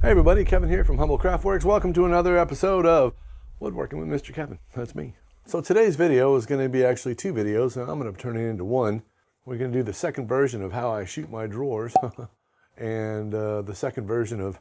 Hey everybody, Kevin here from HumboldtCraftworks. Welcome to another episode of Woodworking with Mr. Kevin. That's me. So today's video is going to be actually two videos, and I'm going to turn it into one. We're going to do the second version of how I shoot my drawers and the second version of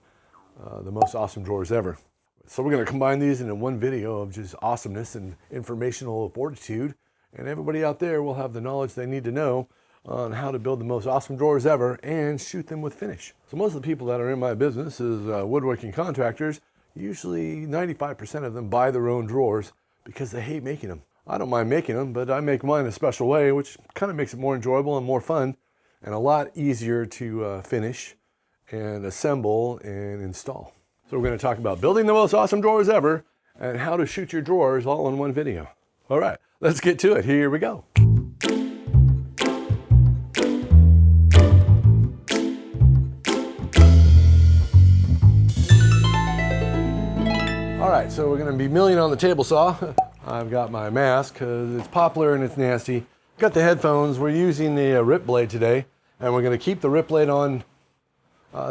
the most awesome drawers ever. So we're going to combine these into one video of just awesomeness and informational fortitude, and everybody out there will have the knowledge they need to know on how to build the most awesome drawers ever and shoot them with finish. So most of the people that are in my business is woodworking contractors. Usually 95% of them buy their own drawers because they hate making them. I don't mind making them, but I make mine a special way, which kind of makes it more enjoyable and more fun and a lot easier to finish and assemble and install. So we're going to talk about building the most awesome drawers ever and how to shoot your drawers all in one video. All right, let's get to it. Here we go. All right, so we're gonna be milling on the table saw. I've got my mask because it's poplar and it's nasty. Got the headphones. We're using the rip blade today, and we're gonna keep the rip blade on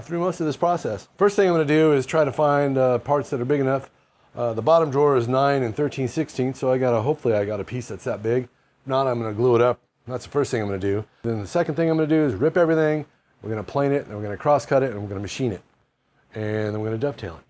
through most of this process. First thing I'm gonna do is try to find parts that are big enough. The bottom drawer is 9 and 13/16, so hopefully I got a piece that's that big. If not, I'm gonna glue it up. That's the first thing I'm gonna do. Then the second thing I'm gonna do is rip everything. We're gonna plane it, and we're gonna cross cut it, and we're gonna machine it. And then we're gonna dovetail it.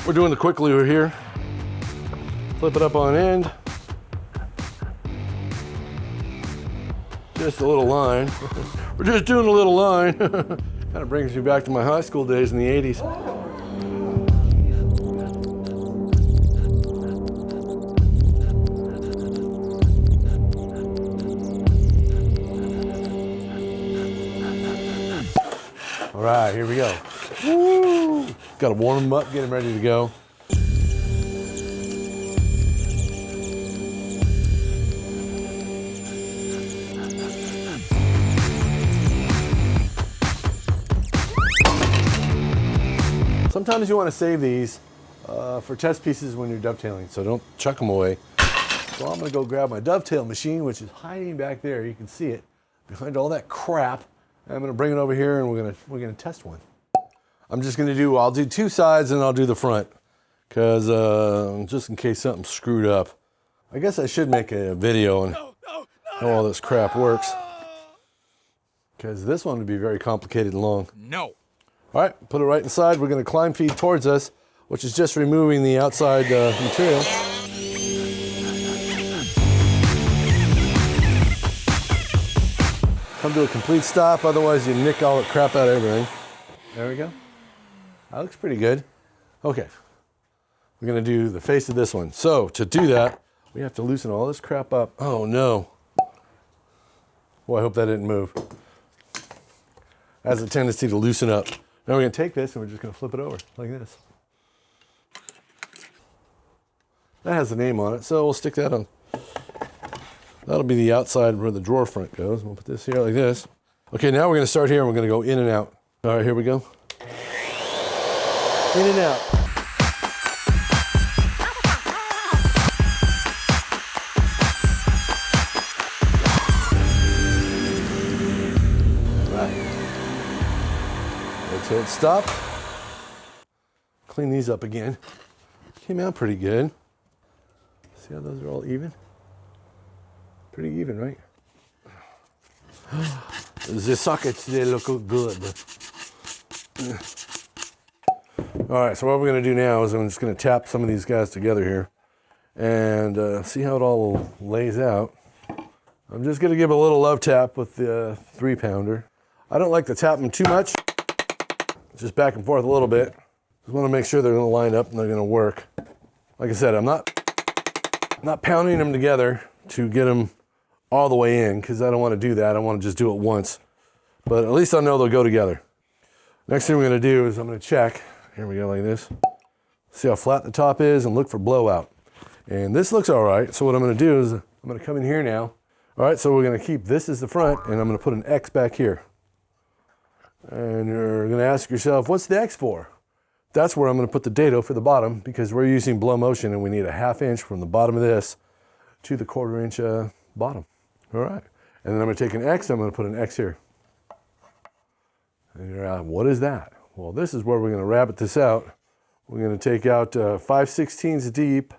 We're doing the quick glue here. Flip it up on end. Just a little line. We're just doing a little line. Kind of brings me back to my high school days in the 80s. All right, here we go. Woo! Got to warm them up, get them ready to go. Sometimes you want to save these for test pieces when you're dovetailing, so don't chuck them away. So I'm going to go grab my dovetail machine, which is hiding back there. You can see it behind all that crap. And I'm going to bring it over here, and we're going to test one. I'm just going to I'll do two sides and I'll do the front, because just in case something's screwed up. I guess I should make a video on how all this crap works, because this one would be very complicated and long. No. All right, put it right inside. We're going to climb feed towards us, which is just removing the outside material. Come to a complete stop, otherwise you nick all the crap out of everything. There we go. That looks pretty good. Okay, we're gonna do the face of this one. So to do that, we have to loosen all this crap up. Oh no. Boy, I hope that didn't move. It has a tendency to loosen up. Now we're gonna take this and we're just gonna flip it over like this. That has the name on it, so we'll stick that on. That'll be the outside where the drawer front goes. We'll put this here like this. Okay, now we're gonna start here and we're gonna go in and out. All right, here we go. In and out. Right. Let's hit stop. Clean these up again. Came out pretty good. See how those are all even? Pretty even, right? The sockets, they look good. All right, so what we're gonna do now is I'm just gonna tap some of these guys together here and see how it all lays out. I'm just gonna give a little love tap with the 3-pounder. I don't like to tap them too much, just back and forth a little bit. Just wanna make sure they're gonna line up and they're gonna work. Like I said, I'm not pounding them together to get them all the way in, because I don't wanna do that. I wanna just do it once. But at least I know they'll go together. Next thing we're gonna do is I'm gonna check. Here we go, like this. See how flat the top is and look for blowout. And this looks all right. So what I'm gonna do is I'm gonna come in here now. All right, so we're gonna keep this as the front, and I'm gonna put an X back here. And you're gonna ask yourself, what's the X for? That's where I'm going to put the dado for the bottom, because we're using blow motion and we need a 1/2 inch from the bottom of this to the 1/4 inch bottom. All right. And then I'm going to take an X, I'm going to put an X here. And you're out, what is that? Well, this is where we're going to rabbit this out. We're going to take out 5/16 deep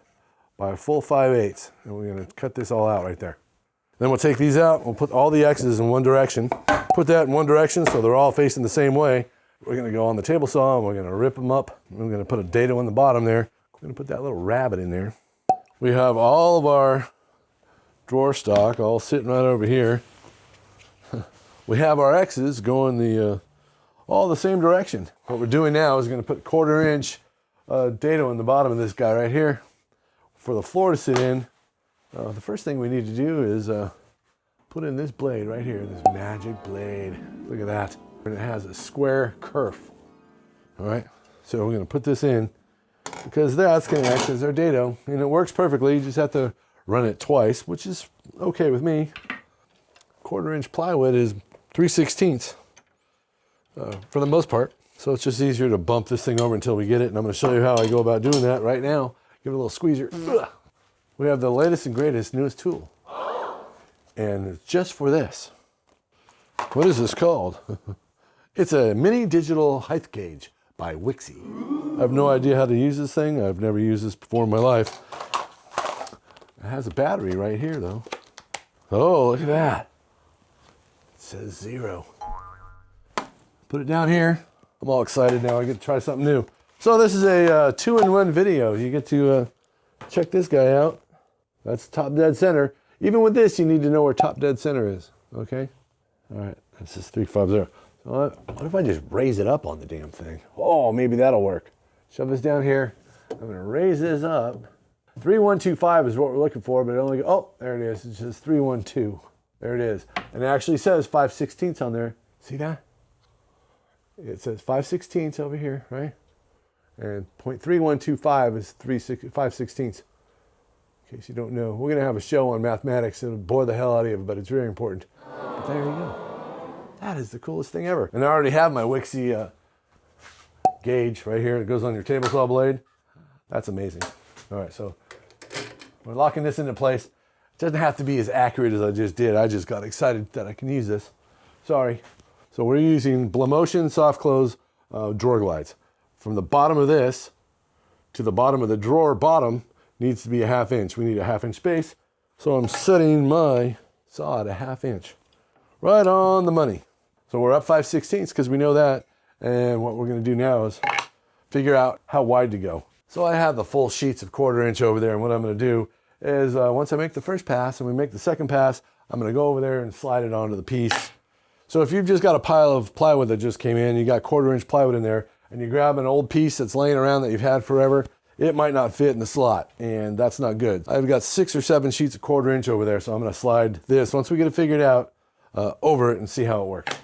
by a full 5/8, and we're going to cut this all out right there. Then we'll take these out, we'll put all the X's in one direction, put that in one direction so they're all facing the same way. We're going to go on the table saw and we're going to rip them up. We're going to put a dado on the bottom there. We're going to put that little rabbit in there. We have all of our drawer stock all sitting right over here. We have our X's going all the same direction. What we're doing now is going to put 1/4 inch dado in the bottom of this guy right here for the floor to sit in. The first thing we need to do is put in this blade right here, this magic blade. Look at that. And it has a square kerf. All right, so we're going to put this in because that's going to act as our dado, and it works perfectly. You just have to run it twice, which is okay with me. 1/4 inch plywood is 3/16 for the most part, so it's just easier to bump this thing over until we get it, and I'm going to show you how I go about doing that right now. Give it a little squeezer. We have the latest and greatest, newest tool, and it's just for this. What is this called? It's a mini digital height gauge by Wixie. I have no idea how to use this thing. I've never used this before in my life. It has a battery right here though. Oh, look at that. It says 0. Put it down here. I'm all excited now. I get to try something new. So this is a 2-in-1 video. You get to check this guy out. That's top dead center. Even with this, you need to know where top dead center is, okay? All right, that's just 350. So what if I just raise it up on the damn thing? Oh, maybe that'll work. Shove this down here. I'm gonna raise this up. 3125 is what we're looking for, but it only, oh, there it is. It says 312. There it is. And it actually says 5/16 on there. See that? It says 5/16 over here, right? And 0.3125 is 5/16. In case you don't know. We're gonna have a show on mathematics. It'll bore the hell out of you, but it's very important. But there you go. That is the coolest thing ever. And I already have my Wixie gauge right here. It goes on your table saw blade. That's amazing. All right, so we're locking this into place. It doesn't have to be as accurate as I just did. I just got excited that I can use this. Sorry. So we're using blow motion soft close drawer glides. From the bottom of this to the bottom of the drawer bottom needs to be a 1/2 inch. We need a 1/2 inch space. So I'm setting my saw at a 1/2 inch. Right on the money. So we're up 5/16 because we know that. And what we're going to do now is figure out how wide to go. So I have the full sheets of 1/4 inch over there. And what I'm going to do is once I make the first pass and we make the second pass, I'm going to go over there and slide it onto the piece. So if you've just got a pile of plywood that just came in, you got 1/4 inch plywood in there, and you grab an old piece that's laying around that you've had forever, it might not fit in the slot, and that's not good. I've got 6 or 7 sheets of 1/4 inch over there, so I'm going to slide this, once we get it figured out, over it and see how it works.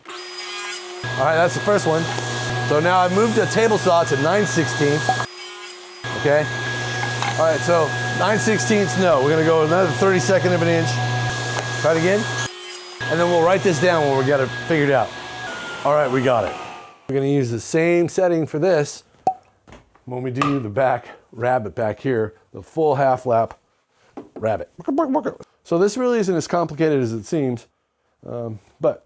All right, that's the first one. So now I've moved the table saw to 9/16. Okay? All right, so 9/16 no. We're going to go another 32nd of an inch. Try it again. And then we'll write this down when we got it figured out. All right, we got it. We're going to use the same setting for this when we do the back rabbit back here, the full half lap rabbit. So this really isn't as complicated as it seems, but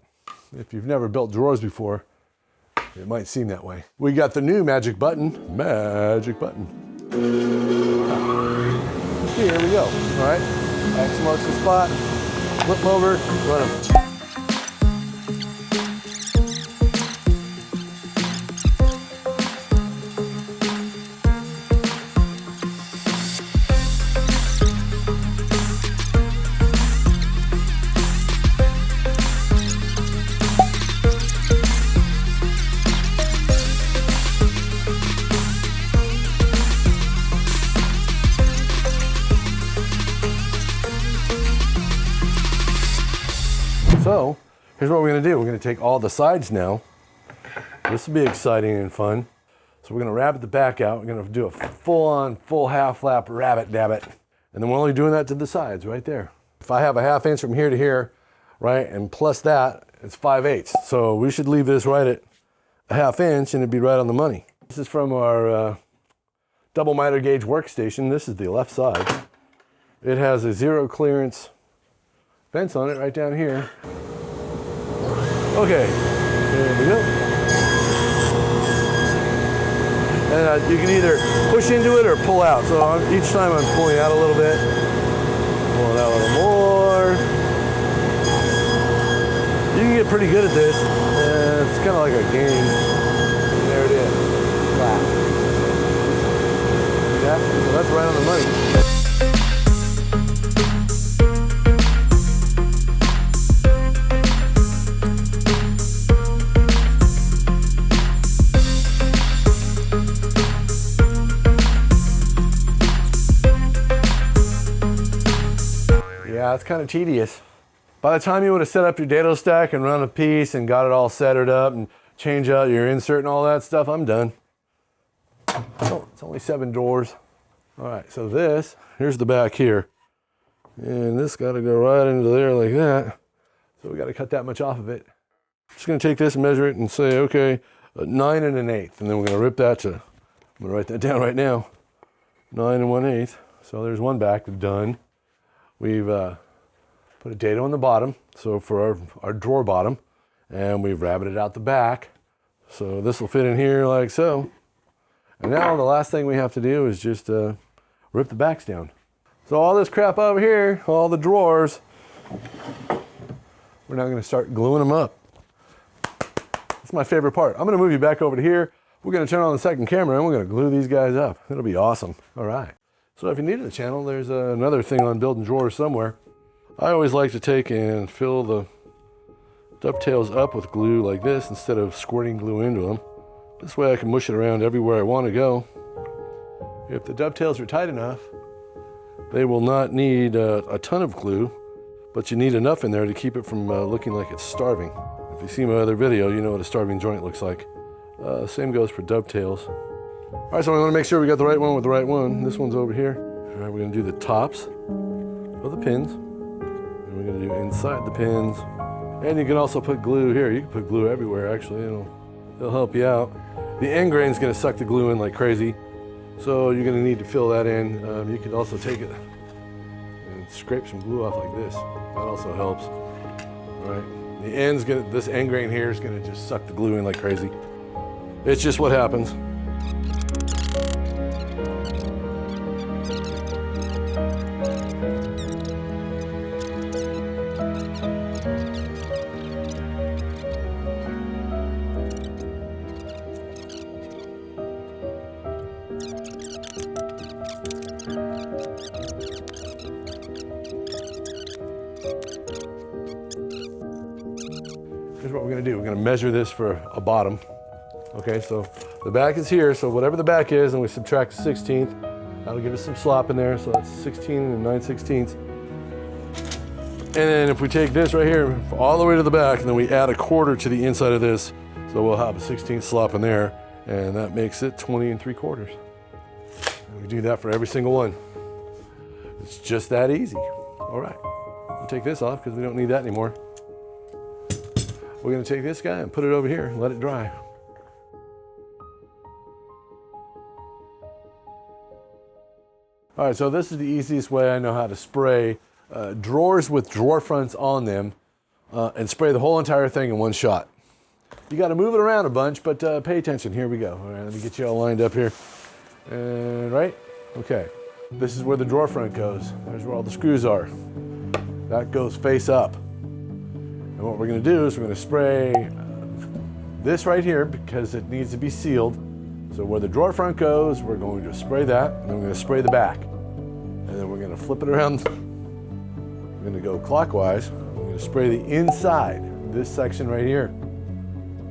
if you've never built drawers before, it might seem that way. We got the new magic button. Magic button. Here we go. All right. X marks the spot. Flip them over. Run them. So here's what we're going to do. We're going to take all the sides now. This will be exciting and fun. So we're going to rabbit the back out. We're going to do a full-on, full half lap rabbit dabbit. And then we're only doing that to the sides right there. If I have a 1/2 inch from here to here, right, and plus that, it's 5/8. So we should leave this right at a 1/2 inch and it'd be right on the money. This is from our double miter gauge workstation. This is the left side. It has a zero clearance vents on it right down here. Okay, there we go. And you can either push into it or pull out. So each time I'm pulling out a little bit, pulling out a little more. You can get pretty good at this. It's kind of like a game. And there it is, flat. Yeah, so that's right on the money. Yeah, it's kind of tedious. By the time you would have set up your dado stack and run a piece and got it all centered up and change out your insert and all that stuff, I'm done. Oh, it's only 7 drawers. All right, so here's the back here. And this got to go right into there like that. So we got to cut that much off of it. Just going to take this and measure it and say, okay, 9 1/8. And then we're going to rip that to, I'm going to write that down right now, 9 1/8. So there's one back done. We've put a dado on the bottom, so for our drawer bottom, and we've rabbited out the back. So this will fit in here like so. And now the last thing we have to do is just rip the backs down. So all this crap over here, all the drawers, we're now going to start gluing them up. That's my favorite part. I'm going to move you back over to here. We're going to turn on the second camera and we're going to glue these guys up. It'll be awesome. All right. So if you're new to the channel, there's another thing on building drawers somewhere. I always like to take and fill the dovetails up with glue like this instead of squirting glue into them. This way I can mush it around everywhere I want to go. If the dovetails are tight enough, they will not need a ton of glue, but you need enough in there to keep it from looking like it's starving. If you see my other video, you know what a starving joint looks like. Same goes for dovetails. All right, so we want to make sure we got the right one with the right one. This one's over here. All right, we're going to do the tops of the pins. And we're going to do inside the pins. And you can also put glue here. You can put glue everywhere, actually. It'll help you out. The end grain's going to suck the glue in like crazy. So you're going to need to fill that in. You can also take it and scrape some glue off like this. That also helps. All right. This end grain here is going to just suck the glue in like crazy. It's just what happens. Here's what we're going to do. We're going to measure this for a bottom. Okay, so the back is here, so whatever the back is, and we subtract the 16th, that'll give us some slop in there, so that's 16 and 9/16. And then if we take this right here all the way to the back, and then we add a quarter to the inside of this, so we'll have a 16th slop in there, and that makes it 20 3/4. And we do that for every single one. It's just that easy. All right, we'll take this off because we don't need that anymore. We're going to take this guy and put it over here and let it dry. All right, so this is the easiest way I know how to spray drawers with drawer fronts on them and spray the whole entire thing in one shot. You got to move it around a bunch, but pay attention. Here we go. All right, let me get you all lined up here. And right, okay. This is where the drawer front goes. There's where all the screws are. That goes face up. And what we're going to do is we're going to spray this right here because it needs to be sealed. So where the drawer front goes, we're going to spray that, and then we're going to spray the back. And then we're going to flip it around. We're going to go clockwise. We're going to spray the inside, this section right here.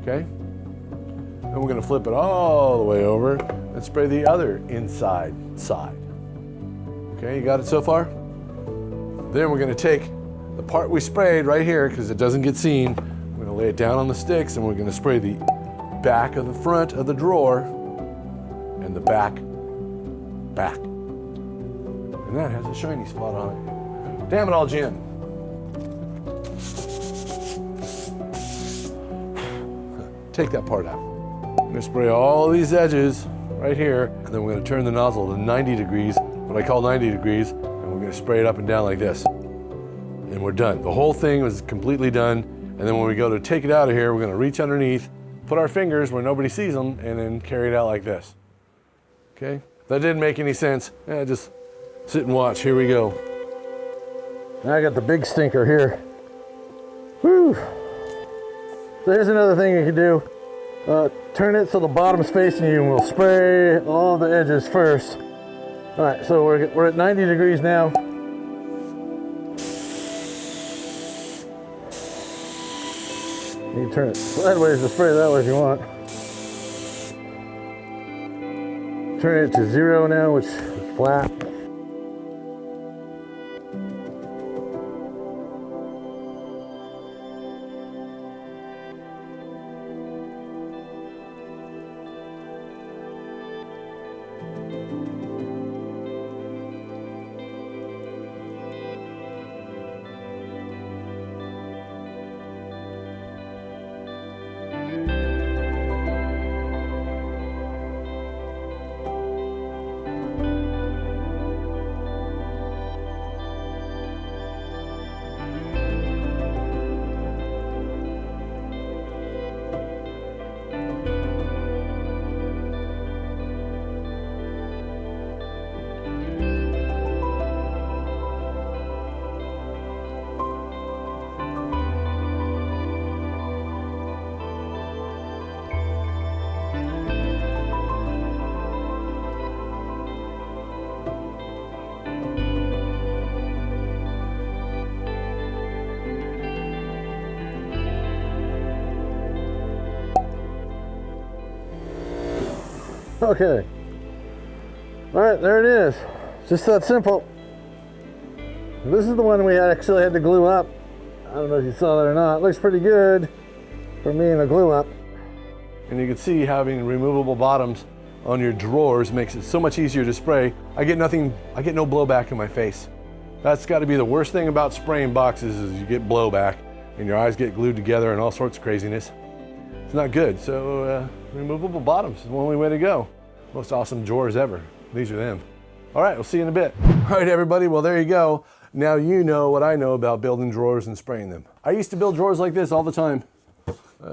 Okay? And we're going to flip it all the way over and spray the other inside side. Okay, you got it so far? Then we're going to take the part we sprayed right here, because it doesn't get seen, we're going to lay it down on the sticks, and we're going to spray the back of the front of the drawer and the back. And that has a shiny spot on it. Damn it all, Jim. Take that part out. I'm gonna spray all these edges right here, and then we're gonna turn the nozzle to 90 degrees, what I call 90 degrees, and we're gonna spray it up and down like this. And we're done. The whole thing was completely done. And then when we go to take it out of here, we're gonna reach underneath, put our fingers where nobody sees them, and then carry it out like this. Okay? If that didn't make any sense, just sit and watch. Here we go. Now I got the big stinker here. Whew. So here's another thing you can do. Turn it so the bottom's facing you, and we'll spray all the edges first. All right, so we're at 90 degrees now. You can turn it sideways to spray that way if you want. Turn it to 0 now, which is flat. Okay. All right, there it is. Just that simple. This is the one we actually had to glue up. I don't know if you saw that or not. It looks pretty good for me and a glue up. And you can see having removable bottoms on your drawers makes it so much easier to spray. I get no blowback in my face. That's got to be the worst thing about spraying boxes is you get blowback and your eyes get glued together and all sorts of craziness. It's not good. So removable bottoms is the only way to go. Most awesome drawers ever. These are them. All right, we'll see you in a bit. All right, everybody, well, there you go. Now you know what I know about building drawers and spraying them. I used to build drawers like this all the time.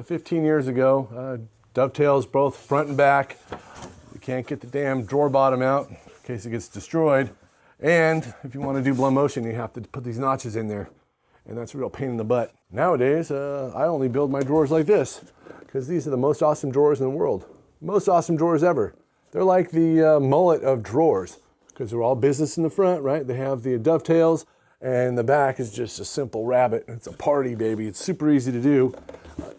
15 years ago, dovetails both front and back. You can't get the damn drawer bottom out in case it gets destroyed. And if you want to do blow motion, you have to put these notches in there. And that's a real pain in the butt. Nowadays, I only build my drawers like this because these are the most awesome drawers in the world. Most awesome drawers ever. They're like the mullet of drawers because they're all business in the front, right? They have the dovetails and the back is just a simple rabbit. It's a party, baby. It's super easy to do.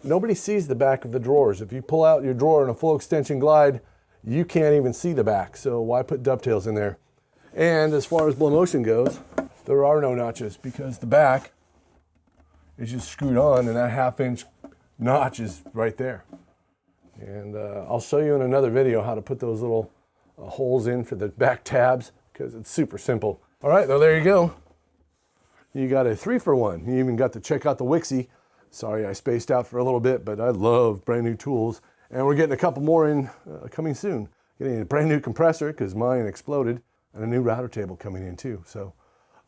Nobody sees the back of the drawers. If you pull out your drawer in a full extension glide, you can't even see the back. So why put dovetails in there? And as far as blow motion goes, there are no notches because the back is just screwed on and that 1/2 inch notch is right there. And I'll show you in another video how to put those little holes in for the back tabs because it's super simple. All right, well, there you go. You got a 3-for-1. You even got to check out the Wixie. Sorry, I spaced out for a little bit, but I love brand new tools. And we're getting a couple more in coming soon. Getting a brand new compressor because mine exploded and a new router table coming in too. So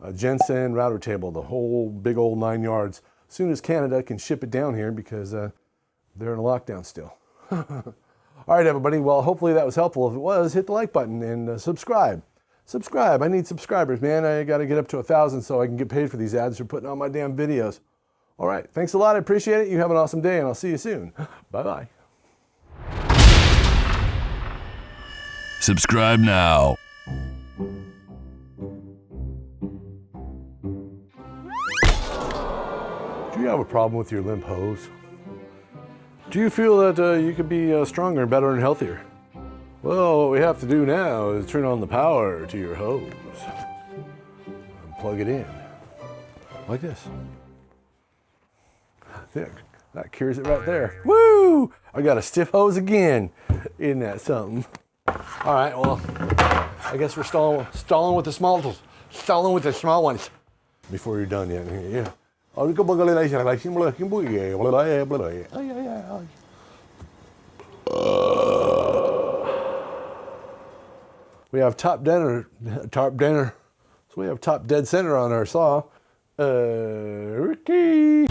a Jensen router table, the whole big old 9 yards. As soon as Canada can ship it down here because they're in a lockdown still. All right, everybody. Well, hopefully that was helpful. If it was, hit the like button and subscribe. Subscribe. I need subscribers, man. I got to get up to 1,000 so I can get paid for these ads for putting on my damn videos. All right. Thanks a lot. I appreciate it. You have an awesome day, and I'll see you soon. Bye-bye. Subscribe now. Do you have a problem with your limp hose? Do you feel that you could be stronger, better, and healthier? Well, what we have to do now is turn on the power to your hose and plug it in like this. There, that cures it right there. Woo! I got a stiff hose again. Isn't that something? All right, well, I guess we're stalling with the small ones. Before you're done yet, yeah. We have top dead center on our saw. Ricky.